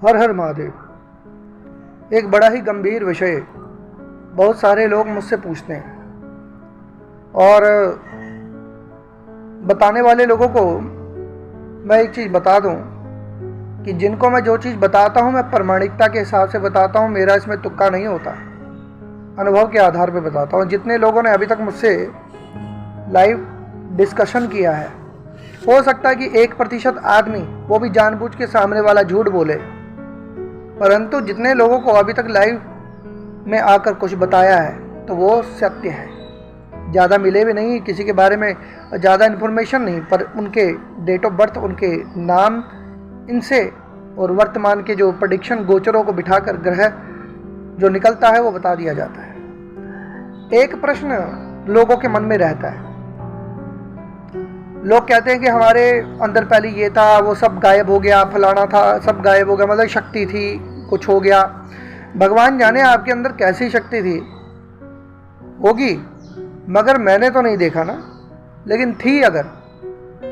हर हर महादेव। एक बड़ा ही गंभीर विषय बहुत सारे लोग मुझसे पूछते हैं, और बताने वाले लोगों को मैं एक चीज़ बता दूं कि जिनको मैं जो चीज़ बताता हूं मैं प्रामाणिकता के हिसाब से बताता हूं, मेरा इसमें तुक्का नहीं होता, अनुभव के आधार पर बताता हूं। जितने लोगों ने अभी तक मुझसे लाइव डिस्कशन किया है, हो सकता है कि 1% आदमी, वो भी जानबूझ के सामने वाला झूठ बोले, परंतु जितने लोगों को अभी तक लाइव में आकर कुछ बताया है तो वो सत्य है। ज़्यादा मिले भी नहीं किसी के बारे में, ज़्यादा इन्फॉर्मेशन नहीं, पर उनके डेट ऑफ बर्थ, उनके नाम, इनसे और वर्तमान के जो प्रेडिक्शन गोचरों को बिठाकर ग्रह जो निकलता है वो बता दिया जाता है। एक प्रश्न लोगों के मन में रहता है, लोग कहते हैं कि हमारे अंदर पहले ये था, वो सब गायब हो गया, फलाना था सब गायब हो गया, मतलब शक्ति थी, कुछ हो गया। भगवान जाने आपके अंदर कैसी शक्ति थी, होगी, मगर मैंने तो नहीं देखा ना, लेकिन थी अगर,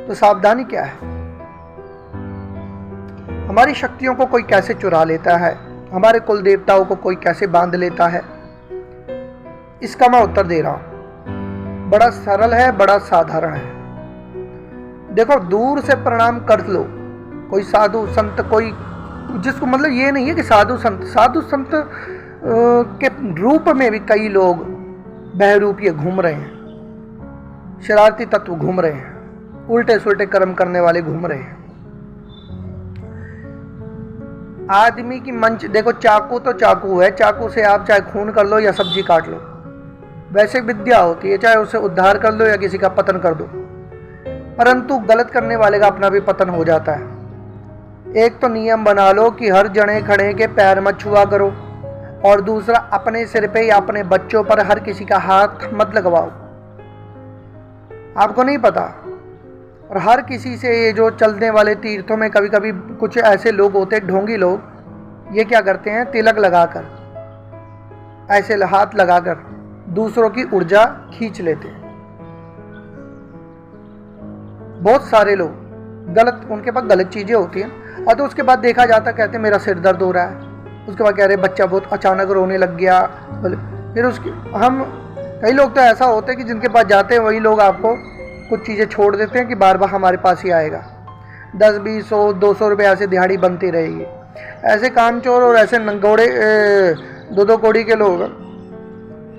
तो सावधानी क्या है। हमारी शक्तियों को कोई कैसे चुरा लेता है, हमारे कुल देवताओं को कोई कैसे बांध लेता है, इसका मैं उत्तर दे रहा हूं। बड़ा सरल है, बड़ा साधारण है। देखो, दूर से प्रणाम कर लो, कोई साधु संत, कोई जिसको, मतलब ये नहीं है कि साधु संत के रूप में भी कई लोग बहरूपिये घूम रहे हैं, शरारती तत्व घूम रहे हैं, उल्टे सुल्टे कर्म करने वाले घूम रहे हैं। आदमी की मंच देखो, चाकू तो चाकू है, चाकू से आप चाहे खून कर लो या सब्जी काट लो, वैसे विद्या होती है, चाहे उसे उद्धार कर लो या किसी का पतन कर दो, परंतु गलत करने वाले का अपना भी पतन हो जाता है। एक तो नियम बना लो कि हर जने खड़े के पैर मत छुआ करो, और दूसरा अपने सिर पे या अपने बच्चों पर हर किसी का हाथ मत लगवाओ। आपको नहीं पता, और हर किसी से, ये जो चलने वाले तीर्थों में कभी कभी कुछ ऐसे लोग होते हैं, ढोंगी लोग, ये क्या करते हैं, तिलक लगाकर, ऐसे हाथ लगाकर दूसरों की ऊर्जा खींच लेते हैं। बहुत सारे लोग गलत, उनके पास गलत चीज़ें होती हैं, और तो उसके बाद देखा जाता, कहते मेरा सिर दर्द हो रहा है, उसके बाद कह रहे बच्चा बहुत अचानक रोने लग गया। फिर उसके हम कई लोग तो ऐसा होते हैं कि जिनके पास जाते हैं वही लोग आपको कुछ चीज़ें छोड़ देते हैं कि बार बार हमारे पास ही आएगा, 10, 20, 100, 200 रुपये ऐसे दिहाड़ी बनती रहेगी। ऐसे कामचोर और ऐसे नंगोड़े 2-2 कौड़ी के लोग,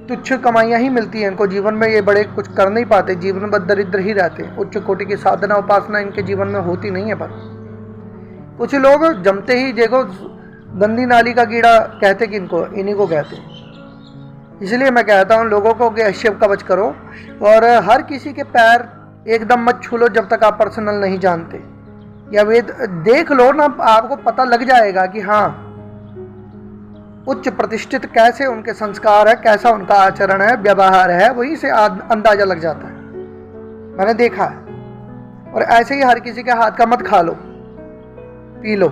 तुच्छ कमाइयाँ ही मिलती हैं इनको जीवन में, ये बड़े कुछ कर नहीं पाते, जीवन में दरिद्र ही रहते हैं। उच्च कोटि की साधना उपासना इनके जीवन में होती नहीं है। पर कुछ लोग जमते ही, देखो, गंदी नाली का कीड़ा कहते कि इनको, इन्हीं को कहते हैं। इसलिए मैं कहता हूँ लोगों को कि शिव कवच करो, और हर किसी के पैर एकदम मत छू लो जब तक आप पर्सनल नहीं जानते, या वेद देख लो ना, आपको पता लग जाएगा कि हाँ उच्च प्रतिष्ठित कैसे उनके संस्कार है, कैसा उनका आचरण है, व्यवहार है, वहीं से अंदाजा लग जाता है। मैंने देखा है। और ऐसे ही हर किसी के हाथ का मत खा लो, पी लो।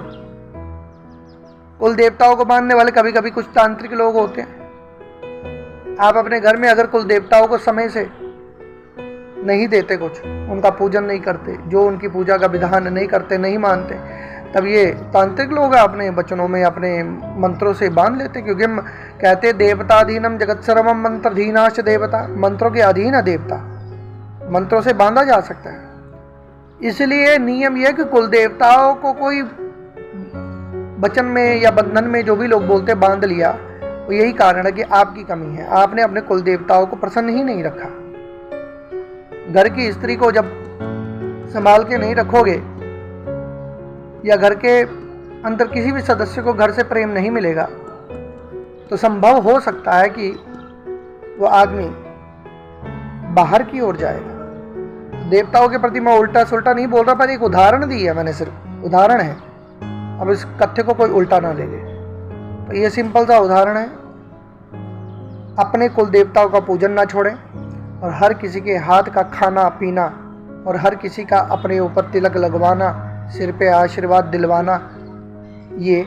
कुल देवताओं को मानने वाले कभी कभी कुछ तांत्रिक लोग होते हैं, आप अपने घर में अगर कुल देवताओं को समय से नहीं देते, कुछ उनका पूजन नहीं करते, जो उनकी पूजा का विधान नहीं करते, नहीं मानते, तब ये तांत्रिक लोग अपने वचनों में, अपने मंत्रों से बांध लेते। क्योंकि कहते देवताधीनम जगत सर्वम मंत्रधीनाश देवता, मंत्रों के अधीन है देवता, मंत्रों से बांधा जा सकता है। इसलिए नियम यह कि कुल देवताओं को कोई वचन में या बंधन में, जो भी लोग बोलते बांध लिया, तो यही कारण है कि आपकी कमी है, आपने अपने कुल देवताओं को प्रसन्न ही नहीं रखा। घर की स्त्री को जब संभाल के नहीं रखोगे, या घर के अंदर किसी भी सदस्य को घर से प्रेम नहीं मिलेगा, तो संभव हो सकता है कि वो आदमी बाहर की ओर जाएगा। देवताओं के प्रति मैं उल्टा सुल्टा नहीं बोल रहा, पर एक उदाहरण दी है मैंने, सिर्फ उदाहरण है, अब इस कथ्य को कोई उल्टा ना ले ले। तो ये सिंपल सा उदाहरण है। अपने कुल देवताओं का पूजन ना छोड़ें, और हर किसी के हाथ का खाना पीना, और हर किसी का अपने ऊपर तिलक लगवाना, सिर पे आशीर्वाद दिलवाना, ये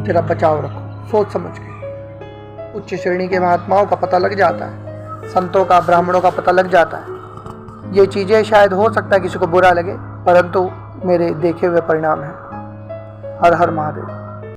जरा बचाव रखो, सोच समझ के। उच्च श्रेणी के महात्माओं का पता लग जाता है, संतों का, ब्राह्मणों का पता लग जाता है। ये चीज़ें शायद हो सकता है किसी को बुरा लगे, परंतु मेरे देखे हुए परिणाम हैं। हर हर महादेव।